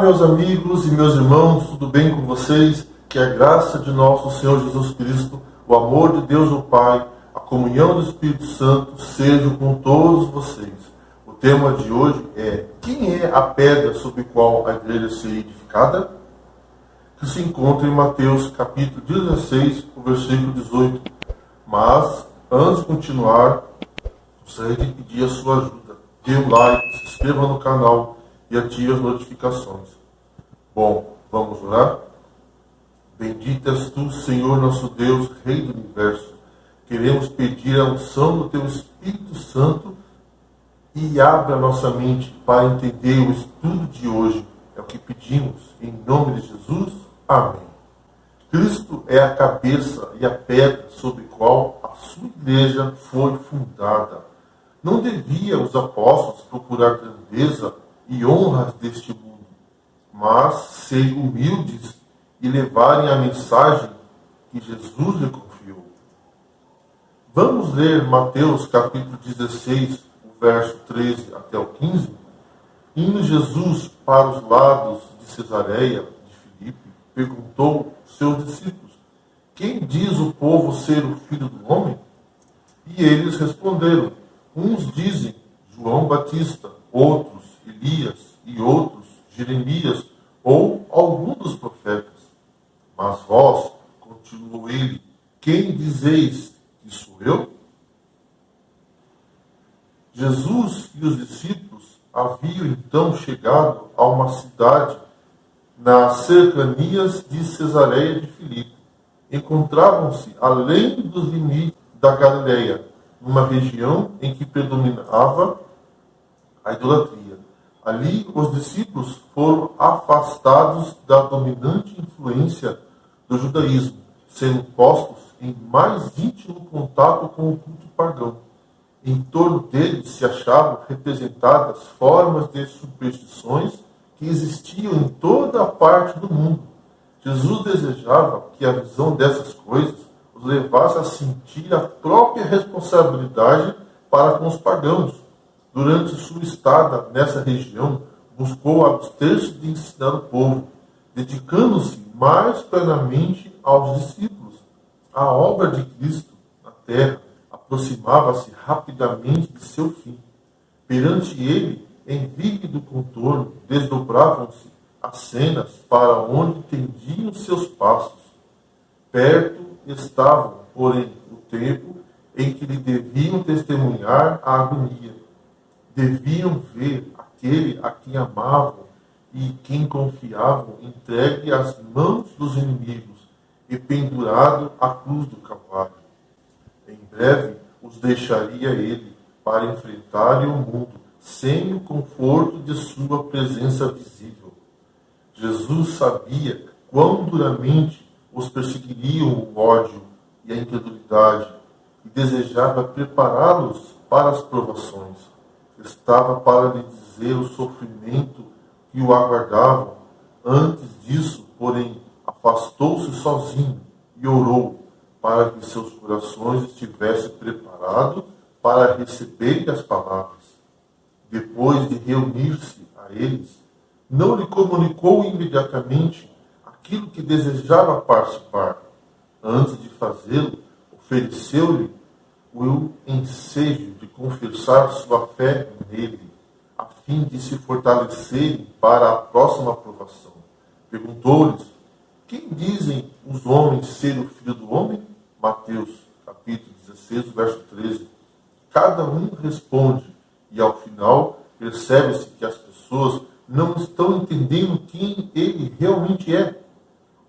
meus amigos e meus irmãos, tudo bem com vocês? Que a graça de nosso Senhor Jesus Cristo, o amor de Deus o Pai, a comunhão do Espírito Santo sejam com todos vocês. O tema de hoje é: quem é a pedra sobre a qual a igreja será edificada? Que se encontra em Mateus capítulo 16, o versículo 18. Mas, antes de continuar, gostaria de pedir a sua ajuda. Dê um like, se inscreva no canal e ative as notificações. Bom, vamos orar? Bendito és tu, Senhor nosso Deus, Rei do Universo. Queremos pedir a unção do teu Espírito Santo e abra nossa mente para entender o estudo de hoje. É o que pedimos, em nome de Jesus. Amém. Cristo é a cabeça e a pedra sobre a qual a sua igreja foi fundada. Não devia os apóstolos procurar grandeza e honras deste mundo, mas ser humildes e levarem a mensagem que Jesus lhe confiou. Vamos ler Mateus capítulo 16, o verso 13 até o 15. Indo Jesus para os lados de Cesareia de Filipe, perguntou aos seus discípulos: quem diz o povo ser o Filho do Homem? E eles responderam: uns dizem João Batista, outros Elias e outros Jeremias ou algum dos profetas. Mas vós, continuou ele, quem dizeis que sou eu? Jesus e os discípulos haviam então chegado a uma cidade nas cercanias de Cesareia de Filipe. Encontravam-se além dos limites da Galileia, numa região em que predominava a idolatria. Ali, os discípulos foram afastados da dominante influência do judaísmo, sendo postos em mais íntimo contato com o culto pagão. Em torno deles se achavam representadas formas de superstições que existiam em toda a parte do mundo. Jesus desejava que a visão dessas coisas os levasse a sentir a própria responsabilidade para com os pagãos. Durante sua estada nessa região, buscou abster-se de ensinar o povo, dedicando-se mais plenamente aos discípulos. A obra de Cristo na terra aproximava-se rapidamente de seu fim. Perante ele, em vívido contorno, desdobravam-se as cenas para onde tendiam seus passos. Perto estavam, porém, o tempo em que lhe deviam testemunhar a agonia. Deviam ver aquele a quem amavam e quem confiavam entregue às mãos dos inimigos e pendurado à cruz do Calvário. Em breve os deixaria ele para enfrentarem o mundo sem o conforto de sua presença visível. Jesus sabia quão duramente os perseguiriam o ódio e a incredulidade e desejava prepará-los para as provações. Estava para lhe dizer o sofrimento que o aguardavam. Antes disso, porém, afastou-se sozinho e orou para que seus corações estivessem preparados para receber as palavras. Depois de reunir-se a eles, não lhe comunicou imediatamente aquilo que desejava participar. Antes de fazê-lo, ofereceu-lhe o ensejo de confessar sua fé nele, a fim de se fortalecerem para a próxima aprovação. Perguntou-lhes: quem dizem os homens ser o Filho do Homem? Mateus, capítulo 16, verso 13. Cada um responde, e ao final percebe-se que as pessoas não estão entendendo quem ele realmente é.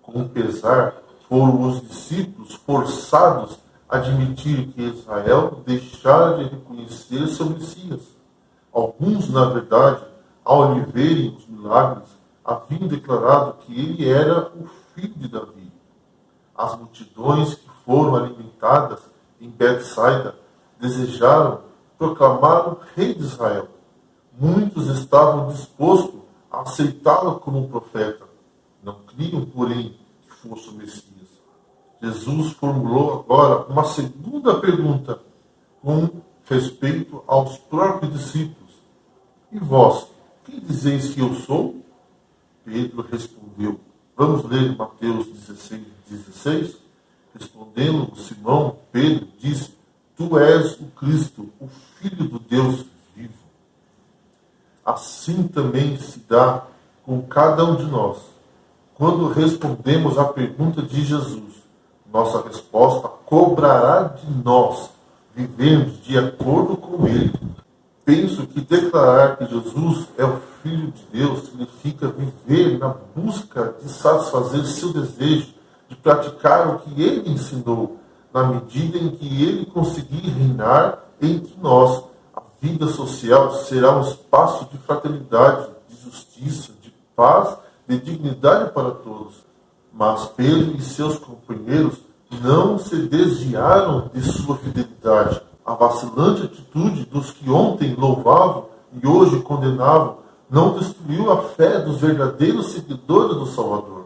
Com pesar, foram os discípulos forçados a admitir que Israel deixara de reconhecer seu Messias. Alguns, na verdade, ao lhe verem os milagres, haviam declarado que ele era o filho de Davi. As multidões que foram alimentadas em Betsaida desejaram proclamar o rei de Israel. Muitos estavam dispostos a aceitá-lo como profeta. Não criam, porém, que fosse o Messias. Jesus formulou agora uma segunda pergunta com respeito aos próprios discípulos. E vós, quem dizeis que eu sou? Pedro respondeu. Vamos ler Mateus 16:16. Respondendo Simão, Pedro disse: Tu és o Cristo, o Filho do Deus vivo. Assim também se dá com cada um de nós. Quando respondemos à pergunta de Jesus, nossa resposta cobrará de nós vivermos de acordo com Ele. Penso que declarar que Jesus é o Filho de Deus significa viver na busca de satisfazer seu desejo, de praticar o que Ele ensinou, na medida em que Ele conseguir reinar entre nós. A vida social será um espaço de fraternidade, de justiça, de paz, de dignidade para todos. Mas Pedro e seus companheiros não se desviaram de sua fidelidade. A vacilante atitude dos que ontem louvavam e hoje condenavam não destruiu a fé dos verdadeiros seguidores do Salvador.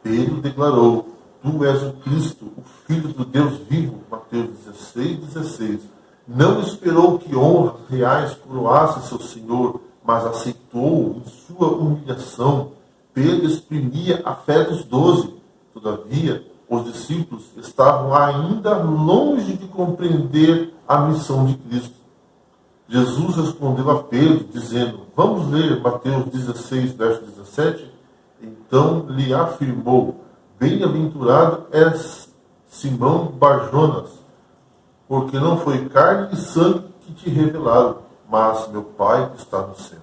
Pedro declarou: Tu és o Cristo, o Filho do Deus vivo. Mateus 16:16. Não esperou que honras reais coroassem seu Senhor, mas aceitou em sua humilhação. Pedro exprimia a fé dos 12. Todavia, os discípulos estavam ainda longe de compreender a missão de Cristo. Jesus respondeu a Pedro, dizendo, vamos ler Mateus 16, verso 17? Então lhe afirmou, bem-aventurado és Simão Barjonas, porque não foi carne e sangue que te revelaram, mas meu Pai que está nos céus.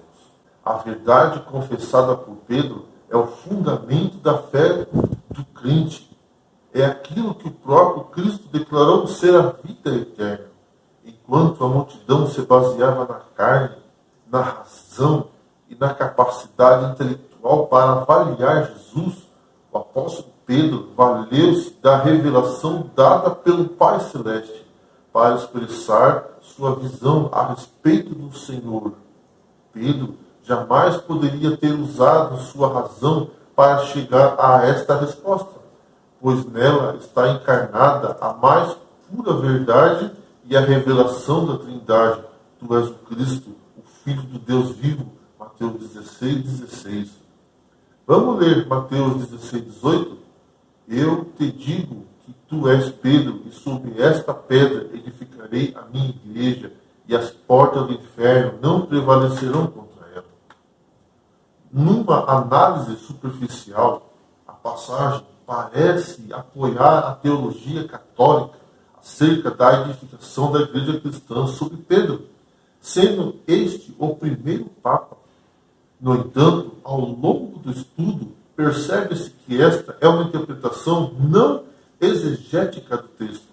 A verdade confessada por Pedro é o fundamento da fé do crente. É aquilo que o próprio Cristo declarou ser a vida eterna. Enquanto a multidão se baseava na carne, na razão e na capacidade intelectual para avaliar Jesus, o apóstolo Pedro valeu-se da revelação dada pelo Pai Celeste para expressar sua visão a respeito do Senhor. Pedro jamais poderia ter usado sua razão para chegar a esta resposta, pois nela está encarnada a mais pura verdade e a revelação da Trindade. Tu és o Cristo, o Filho do Deus vivo. Mateus 16:16. Vamos ler Mateus 16:18? Eu te digo que tu és Pedro, e sobre esta pedra edificarei a minha igreja, e as portas do inferno não prevalecerão contra ela. Numa análise superficial, a passagem parece apoiar a teologia católica acerca da edificação da igreja cristã sobre Pedro, sendo este o primeiro Papa. No entanto, ao longo do estudo, percebe-se que esta é uma interpretação não exegética do texto.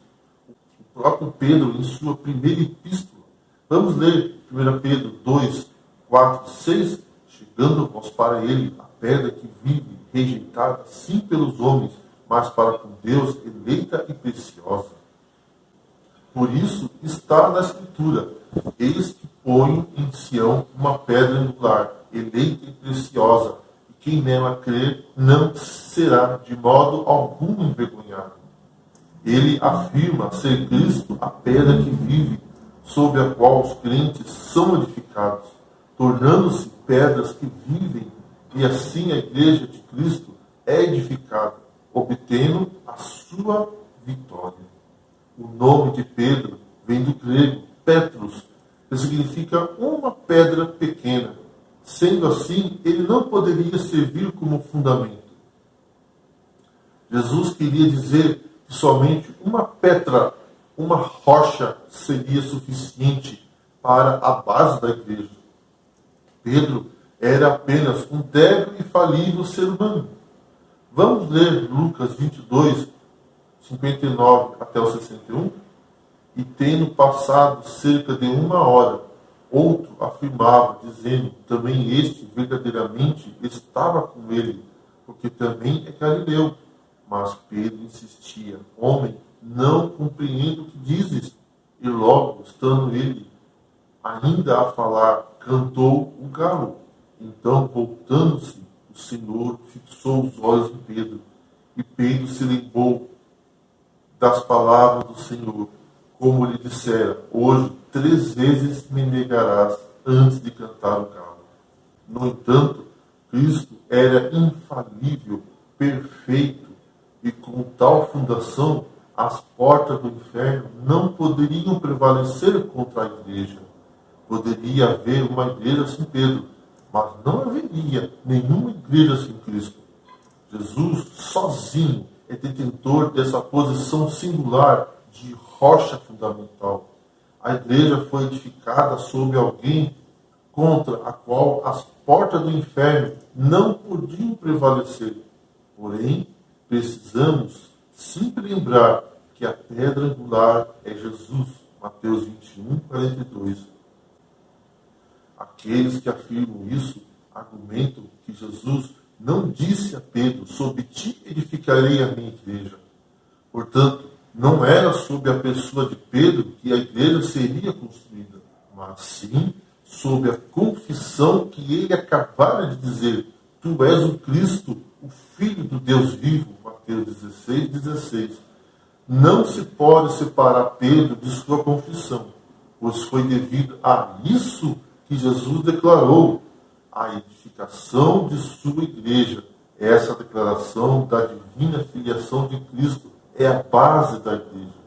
O próprio Pedro, em sua primeira epístola, vamos ler 1 Pedro 2, 4 e 6, chegando vós para ele, a pedra que vive, rejeitada sim pelos homens, mas para com Deus eleita e preciosa. Por isso está na Escritura, eis que ponho em Sião uma pedra angular, eleita e preciosa, e quem nela crer não será de modo algum envergonhado. Ele afirma ser Cristo a pedra que vive, sobre a qual os crentes são edificados, tornando-se pedras que vivem, e assim a igreja de Cristo é edificada, obtendo a sua vitória. O nome de Pedro vem do grego Petros, que significa uma pedra pequena. Sendo assim, ele não poderia servir como fundamento. Jesus queria dizer que somente uma pedra, uma rocha, seria suficiente para a base da igreja. Pedro era apenas um débil e falível ser humano. Vamos ler Lucas 22, 59 até o 61? E tendo passado cerca de 1 hora, outro afirmava, dizendo, também este verdadeiramente estava com ele, porque também é galileu. Mas Pedro insistia, homem, não compreendo o que dizes. E logo, estando ele ainda a falar, cantou o galo. Então, voltando-se, o Senhor fixou os olhos em Pedro, e Pedro se lembrou das palavras do Senhor, como lhe dissera, hoje 3 vezes me negarás antes de cantar o galo. No entanto, Cristo era infalível, perfeito, e com tal fundação, as portas do inferno não poderiam prevalecer contra a igreja. Poderia haver uma igreja sem Pedro, mas não haveria nenhuma igreja sem Cristo. Jesus, sozinho, é detentor dessa posição singular de rocha fundamental. A igreja foi edificada sobre alguém contra a qual as portas do inferno não podiam prevalecer. Porém, precisamos sempre lembrar que a pedra angular é Jesus. Mateus 21, 42. Aqueles que afirmam isso argumentam que Jesus não disse a Pedro: sobre ti edificarei a minha igreja. Portanto, não era sobre a pessoa de Pedro que a igreja seria construída, mas sim sobre a confissão que ele acabara de dizer: tu és o Cristo, o Filho do Deus vivo. Mateus 16, 16. Não se pode separar Pedro de sua confissão, pois foi devido a isso que Jesus declarou a edificação de sua igreja. Essa declaração da divina filiação de Cristo é a base da igreja.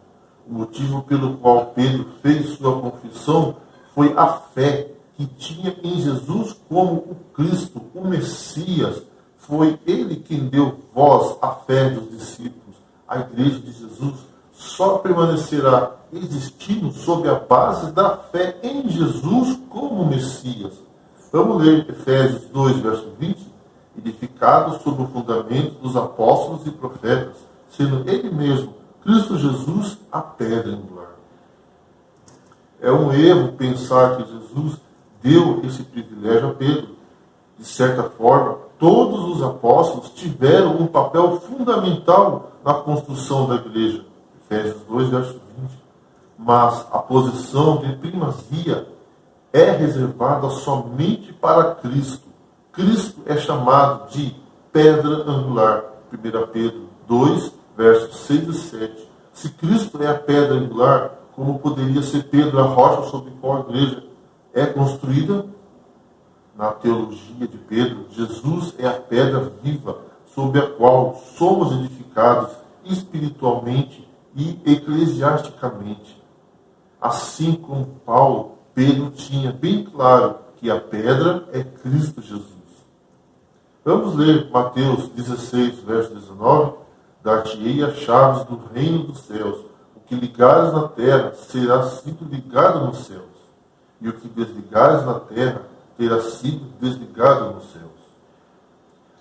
O motivo pelo qual Pedro fez sua confissão foi a fé que tinha em Jesus como o Cristo, o Messias. Foi ele quem deu voz à fé dos discípulos. A igreja de Jesus só permanecerá existindo sob a base da fé em Jesus como Messias. Vamos ler Efésios 2, verso 20. Edificado sobre o fundamento dos apóstolos e profetas, sendo ele mesmo, Cristo Jesus, a pedra angular. É um erro pensar que Jesus deu esse privilégio a Pedro. De certa forma, todos os apóstolos tiveram um papel fundamental na construção da igreja. Efésios 2, verso 20. Mas a posição de primazia é reservada somente para Cristo. Cristo é chamado de pedra angular. 1 Pedro 2, versos 6 e 7. Se Cristo é a pedra angular, como poderia ser Pedro a rocha sobre a qual a igreja é construída? Na teologia de Pedro, Jesus é a pedra viva sobre a qual somos edificados espiritualmente e eclesiasticamente. Assim como Paulo, Pedro tinha bem claro que a pedra é Cristo Jesus. Vamos ler Mateus 16, verso 19. Dar-te-ei as chaves do reino dos céus. O que ligares na terra será sido ligado nos céus. E o que desligares na terra terá sido desligado nos céus.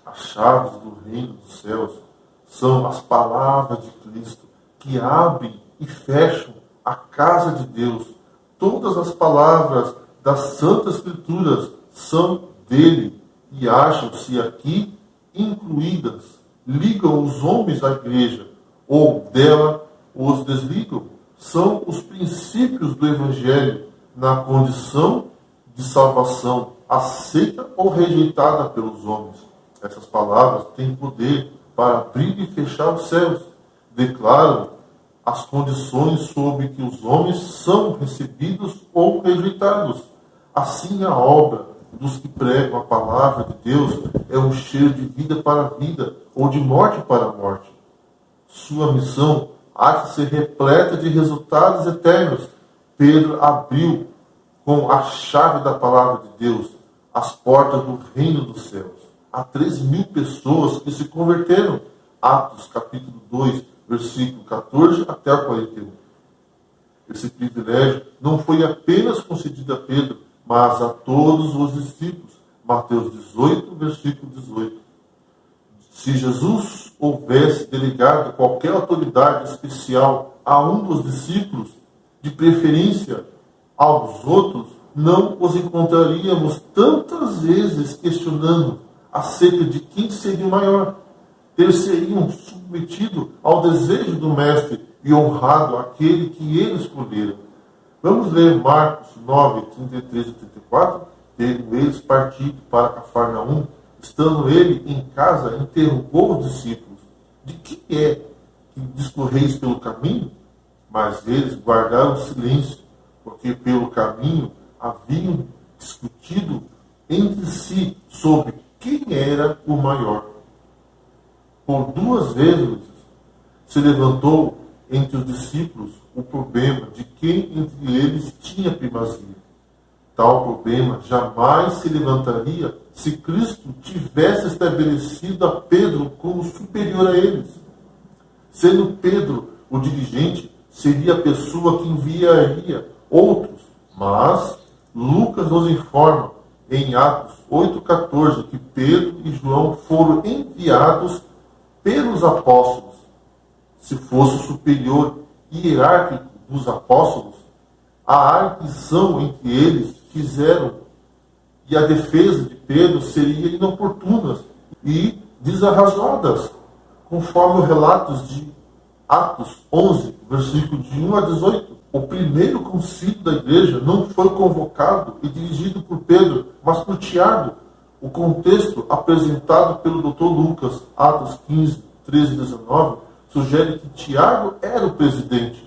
As chaves do reino dos céus são as palavras de Cristo que abrem e fecham a casa de Deus. Todas as palavras das Santas Escrituras são dele e acham-se aqui incluídas. Ligam os homens à igreja ou dela os desligam. São os princípios do Evangelho na condição de salvação, aceita ou rejeitada pelos homens. Essas palavras têm poder para abrir e fechar os céus. Declaram as condições sob que os homens são recebidos ou rejeitados. Assim, a obra dos que pregam a palavra de Deus é um cheiro de vida para a vida ou de morte para a morte. Sua missão há de ser repleta de resultados eternos. Pedro abriu com a chave da palavra de Deus as portas do reino dos céus. Há 13.000 pessoas que se converteram. Atos capítulo 2, versículo 14 até o 41. Esse privilégio não foi apenas concedido a Pedro, mas a todos os discípulos. Mateus 18, versículo 18. Se Jesus houvesse delegado qualquer autoridade especial a um dos discípulos, de preferência aos outros, não os encontraríamos tantas vezes questionando acerca de quem seria o maior. Eles seriam submetidos ao desejo do Mestre e honrado aquele que ele escolhera. Vamos ler Marcos 9, 33 e 34. Tendo eles partido para Cafarnaum, estando ele em casa, interrogou os discípulos: de que é que discorreis pelo caminho? Mas eles guardaram silêncio, porque pelo caminho haviam discutido entre si sobre quem era o maior. Por duas vezes se levantou entre os discípulos o problema de quem entre eles tinha primazia. Tal problema jamais se levantaria se Cristo tivesse estabelecido a Pedro como superior a eles. Sendo Pedro o dirigente, seria a pessoa que enviaria outros. Mas Lucas nos informa em Atos 8,14 que Pedro e João foram enviados pelos apóstolos. Se fosse o superior hierárquico dos apóstolos, a arguição entre eles fizeram e a defesa de Pedro seria inoportunas e desarrazoadas, conforme os relatos de Atos 11, versículo de 1 a 18. O primeiro concílio da igreja não foi convocado e dirigido por Pedro, mas por Tiago. O contexto apresentado pelo Dr. Lucas, Atos 15, 13 e 19, sugere que Tiago era o presidente.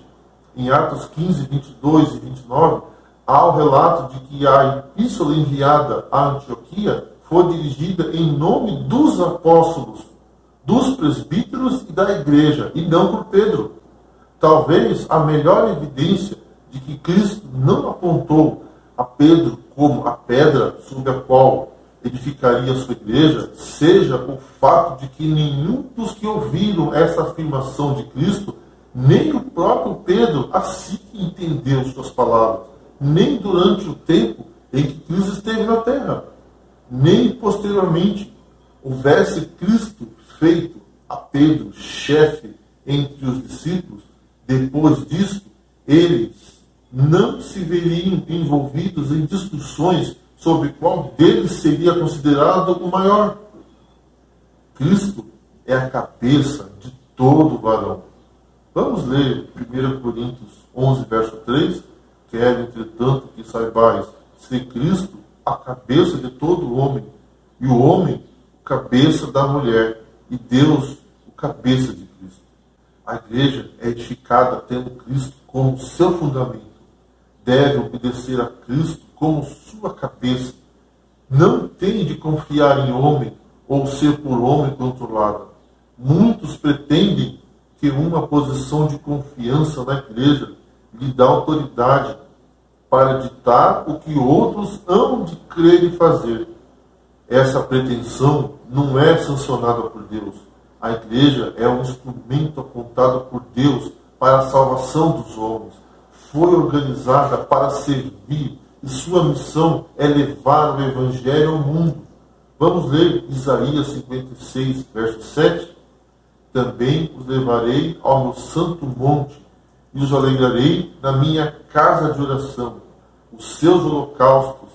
Em Atos 15, 22 e 29, há o relato de que a epístola enviada à Antioquia foi dirigida em nome dos apóstolos, dos presbíteros e da igreja, e não por Pedro. Talvez a melhor evidência de que Cristo não apontou a Pedro como a pedra sobre a qual edificaria a sua igreja seja o fato de que nenhum dos que ouviram essa afirmação de Cristo, nem o próprio Pedro assim entendeu suas palavras, nem durante o tempo em que Cristo esteve na terra, nem posteriormente houvesse Cristo feito a Pedro chefe entre os discípulos. Depois disso, eles não se veriam envolvidos em discussões sobre qual deles seria considerado o maior. Cristo é a cabeça de todo varão. Vamos ler 1 Coríntios 11, verso 3. Quero, entretanto, que saibais ser Cristo a cabeça de todo homem, e o homem o cabeça da mulher, e Deus o cabeça de Cristo. A igreja é edificada tendo Cristo como seu fundamento. Deve obedecer a Cristo como sua cabeça. Não tem de confiar em homem ou ser por homem controlada. Muitos pretendem que uma posição de confiança na igreja lhe dá autoridade para ditar o que outros hão de crer e fazer. Essa pretensão não é sancionada por Deus. A igreja é um instrumento apontado por Deus para a salvação dos homens. Foi organizada para servir e sua missão é levar o evangelho ao mundo. Vamos ler Isaías 56, verso 7. Também os levarei ao meu santo monte e os alegrarei na minha casa de oração. Os seus holocaustos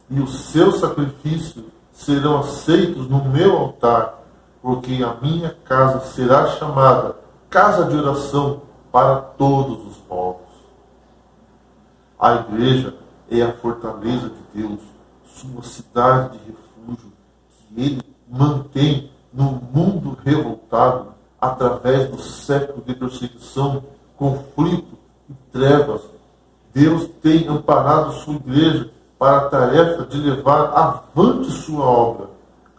e os seus sacrifícios serão aceitos no meu altar, porque a minha casa será chamada casa de oração para todos os povos. A igreja é a fortaleza de Deus, sua cidade de refúgio, que Ele mantém no mundo revoltado através do século de perseguição, conflito e trevas. Deus tem amparado sua igreja para a tarefa de levar avante sua obra.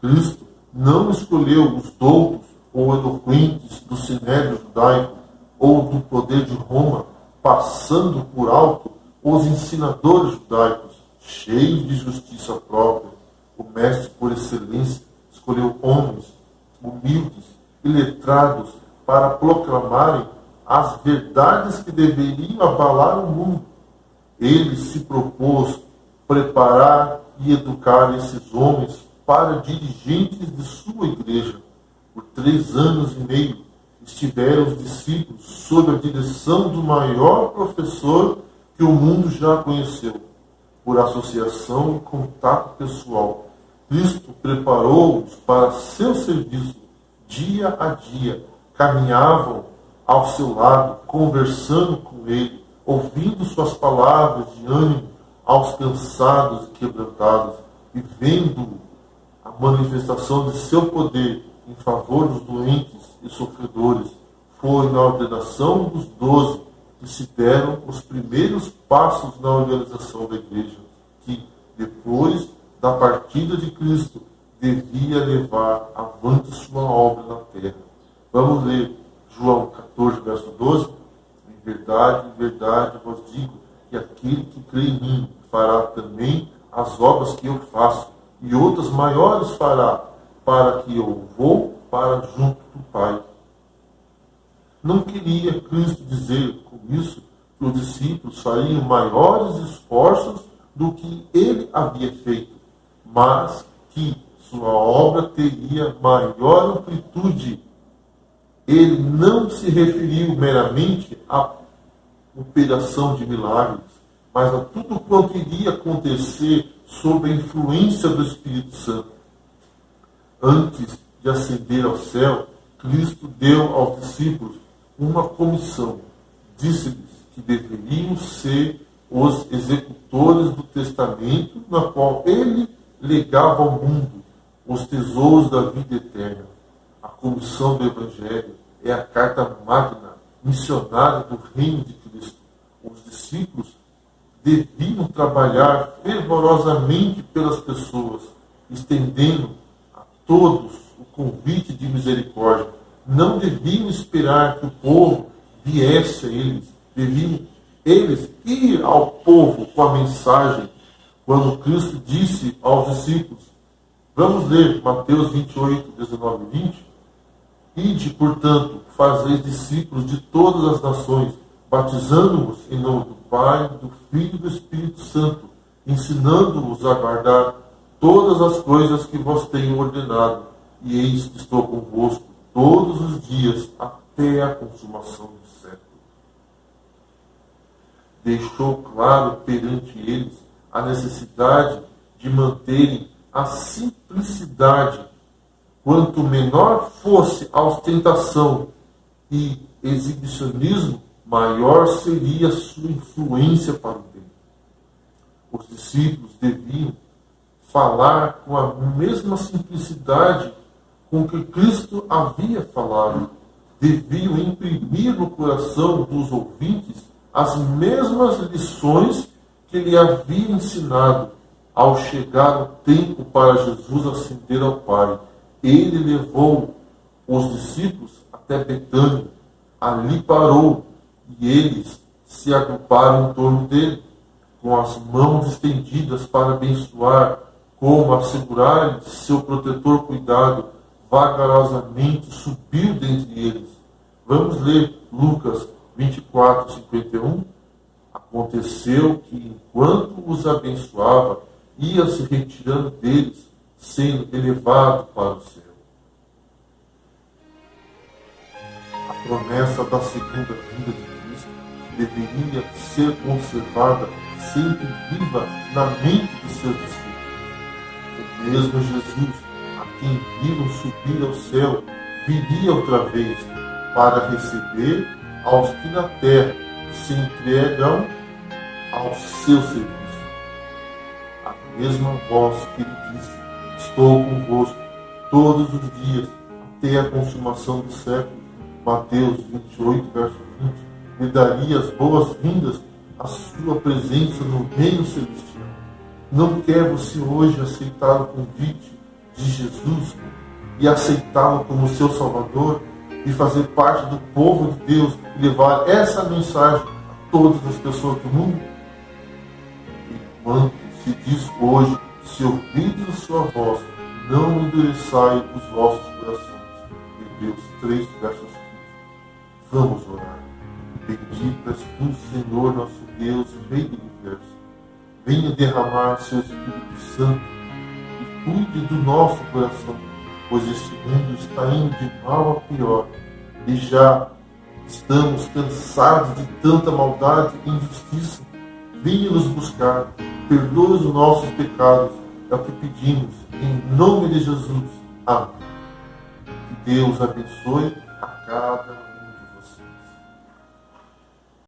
Cristo não escolheu os doutos ou eloquentes do sinédrio judaico ou do poder de Roma, passando por alto os ensinadores judaicos, cheios de justiça própria. O mestre por excelência escolheu homens humildes e letrados para proclamarem as verdades que deveriam abalar o mundo. Ele se propôs preparar e educar esses homens para dirigentes de sua igreja. Por 3 anos e meio estiveram os discípulos sob a direção do maior professor que o mundo já conheceu. Por associação e contato pessoal, Cristo preparou-os para seu serviço. Dia a dia, caminhavam ao seu lado, conversando com ele, ouvindo suas palavras de ânimo aos cansados e quebrantados, e vendo a manifestação de seu poder em favor dos doentes e sofredores. Foi na ordenação dos 12 que se deram os primeiros passos na organização da igreja, que, depois da partida de Cristo, devia levar avante sua obra na terra. Vamos ler João 14, verso 12. Em verdade vos digo que aquele que crê em mim fará também as obras que eu faço, e outras maiores fará, para que eu vou para junto do Pai. Não queria Cristo dizer com isso que os discípulos fariam maiores esforços do que ele havia feito, mas que sua obra teria maior amplitude. Ele não se referiu meramente à operação de milagres, mas a tudo quanto iria acontecer sob a influência do Espírito Santo. Antes de ascender ao céu, Cristo deu aos discípulos uma comissão. Disse-lhes que deveriam ser os executores do testamento, na qual ele legava ao mundo os tesouros da vida eterna. A comissão do Evangelho é a carta magna, missionária do reino de Cristo. Os discípulos deviam trabalhar fervorosamente pelas pessoas, estendendo a todos o convite de misericórdia. Não deviam esperar que o povo viesse a eles. Deviam eles ir ao povo com a mensagem. Quando Cristo disse aos discípulos, vamos ler Mateus 28, 19 e 20. Ide, portanto, fazeis discípulos de todas as nações, batizando-os em nome do Pai, do Filho e do Espírito Santo, ensinando-os a guardar todas as coisas que vos tenho ordenado. E eis que estou convosco todos os dias até a consumação do século. Deixou claro perante eles a necessidade de manterem a simplicidade. Quanto menor fosse a ostentação e exibicionismo, maior seria a sua influência para o bem. Os discípulos deviam falar com a mesma simplicidade com que Cristo havia falado. Deviam imprimir no coração dos ouvintes as mesmas lições que lhe havia ensinado. Ao chegar o tempo para Jesus ascender ao Pai, ele levou os discípulos até Betânia. Ali parou e eles se agruparam em torno dele, com as mãos estendidas para abençoar, como assegurar-lhe seu protetor cuidado. Vagarosamente subiu dentre eles. Vamos ler Lucas 24, 51. Aconteceu que, enquanto os abençoava, ia se retirando deles, sendo elevado para o céu. A promessa da segunda vinda de Cristo deveria ser conservada sempre viva na mente de seus discípulos. O mesmo Jesus, a quem viram subir ao céu, viria outra vez para receber aos que na terra se entregam ao seu serviço. A mesma voz que ele disse, estou convosco todos os dias até a consumação do século. Mateus 28, verso 20, lhe daria as boas-vindas à sua presença no reino celestial. Não quer você hoje aceitar o convite de Jesus e aceitá-lo como seu Salvador e fazer parte do povo de Deus e levar essa mensagem a todas as pessoas do mundo? Enquanto se diz hoje, se ouvides a sua voz, não endureçai os vossos corações. Hebreus 3, verso 15. Vamos orar. Bendito és tu, Senhor, nosso Deus, Rei do Universo. Venha derramar seu Espírito Santo e cuide do nosso coração, pois este mundo está indo de mal a pior e já estamos cansados de tanta maldade e injustiça. Venha nos buscar, perdoe os nossos pecados, é o que pedimos, em nome de Jesus. Amém. Que Deus abençoe a cada